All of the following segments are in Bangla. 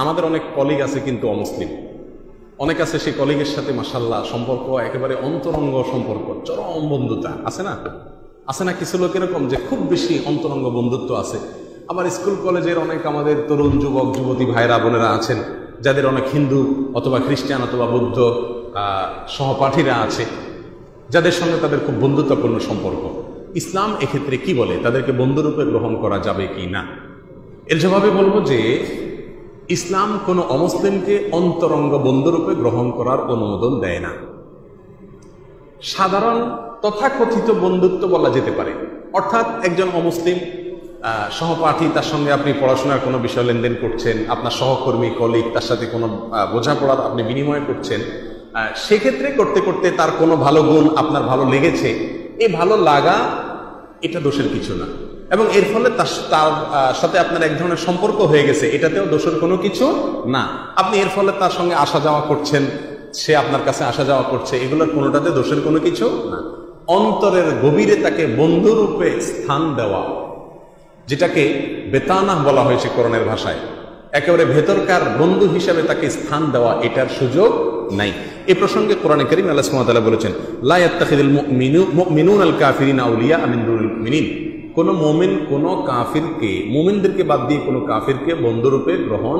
আমাদের অনেক কলিগ আছে কিন্তু অমুসলিম, অনেক আছে সেই কলিগের সাথে মাশাআল্লাহ সম্পর্ক একেবারে অন্তরঙ্গ সম্পর্ক, চরম বন্ধুতা আছে না? আছে না কিছু লোক এরকম যে খুব বেশি অন্তরঙ্গ বন্ধুত্ব আছে। আবার স্কুল কলেজের অনেক আমাদের তরুণ যুবক যুবতী ভাইরা বোনেরা আছেন যাদের অনেক হিন্দু অথবা খ্রিস্টান অথবা বৌদ্ধ সহপাঠীরা আছে, যাদের সঙ্গে তাদের খুব বন্ধুত্বপূর্ণ সম্পর্ক। ইসলাম এক্ষেত্রে কি বলে, তাদেরকে বন্ধুরূপে গ্রহণ করা যাবে কি না? এর জবাবে বলবো যে ইসলাম কোনো অমুসলিমকে অন্তরঙ্গ বন্ধুরূপে গ্রহণ করার অনুমোদন দেয় না। সাধারণ তথাকথিত বন্ধুত্ব বলা যেতে পারে, অর্থাৎ একজন অমুসলিম সহপাঠী, তার সঙ্গে আপনি পড়াশোনার কোনো বিষয় লেনদেন করছেন, আপনার সহকর্মী কলিগ, তার সাথে কোনো বোঝাপড়ার আপনি বিনিময় করছেন, সেক্ষেত্রে করতে করতে তার কোনো ভালো গুণ আপনার ভালো লেগেছে, এই ভালো লাগা এটা দোষের কিছু না, এবং এর ফলে তার সাথে আপনার এক ধরনের সম্পর্ক হয়ে গেছে, এটাতেও দোষের কোনো কিছু না। আপনি এর ফলে তার সঙ্গে আসা যাওয়া করছেন, সে আপনার কাছে আসা যাওয়া করছে, এগুলোর কোনোটাতে দোষের কোনো কিছু না। অন্তরের গভীরে তাকে বন্ধুরূপে স্থান দেওয়া, যেটাকে বেতানা বলা হয়েছে কোরআনের ভাষায়, একেবারে ভেতরকার বন্ধু হিসাবে তাকে স্থান দেওয়া, এটার সুযোগ নাই। এই প্রসঙ্গে কোরআনে কারীম আল্লাহ সুবহানাহু ওয়া তাআলা বলেছেন, লা ইয়াত্তাখিযুল মুমিনুনাল কাফিরিনা আউলিয়া মিন দুনিল মুমিনিন। কোন মুমিন কোন কাফিরকে, মুমিনদেরকে বাদ দিয়ে কোন কাফিরকে বন্ধুরূপে গ্রহণ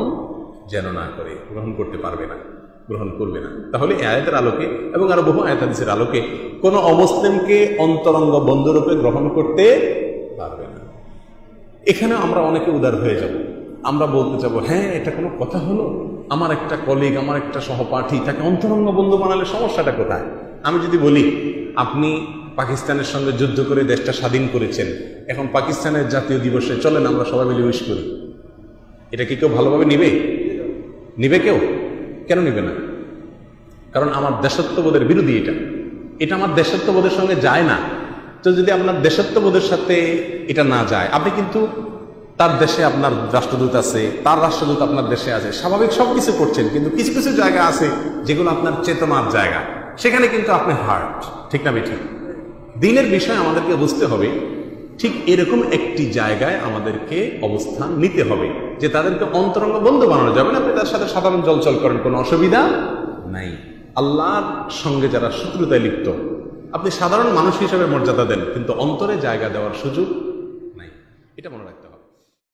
যেন না করে, গ্রহণ করতে পারবে না, গ্রহণ করবে না। তাহলে এই আয়াতের আলোকে এবং আরো বহু আয়াত হাদিসের আলোকে কোন অমুসলিমকে অন্তরঙ্গ বন্ধুরূপে গ্রহণ করতে পারবে না। এখানে আমরা অনেকে উদার হয়ে যাব, আমরা বলতে যাব, হ্যাঁ এটা কোনো কথা হলো, আমার একটা কলিগ, আমার একটা সহপাঠী, তাকে অন্তরঙ্গ বন্ধু বানালে সমস্যাটা কোথায়? আমি যদি বলি আপনি পাকিস্তানের সঙ্গে যুদ্ধ করে দেশটা স্বাধীন করেছেন, এখন পাকিস্তানের জাতীয় দিবসে চলেন আমরা সবাই মিলে উইশ করি, এটা কি কেউ ভালোভাবে নিবে? নিবে কেউ? কেন নিবে না? কারণ আমার দেশত্ববোধের বিরোধী এটা, এটা আমার দেশত্ববোধের সঙ্গে যায় না। তো যদি আপনার দেশত্ববোধের সাথে এটা না যায়, আপনি কিন্তু তার দেশে আপনার রাষ্ট্রদূত আছে, তার রাষ্ট্রদূত আপনার দেশে আছে, স্বাভাবিক সবকিছু করছেন, কিন্তু কিছু কিছু জায়গা আছে যেগুলো আপনার চেতনার জায়গা, সেখানে কিন্তু আপনি হার্ট, ঠিক না বেঠিক? দিনের বিষয় আমাদেরকে বুঝতে হবে, ঠিক এরকম একটি জায়গায় আমাদেরকে অবস্থান নিতে হবে যে তাদেরকে অন্তরঙ্গ বন্ধু বানানো যাবে না। আপনি তার সাথে সাধারণ চলচল করেন, কোনো অসুবিধা নাই। আল্লাহর সঙ্গে যারা শত্রুতায় লিপ্ত, আপনি সাধারণ মানুষ হিসেবে মর্যাদা দেন, কিন্তু অন্তরে জায়গা দেওয়ার সুযোগ নাই, এটা মনে রাখবেন।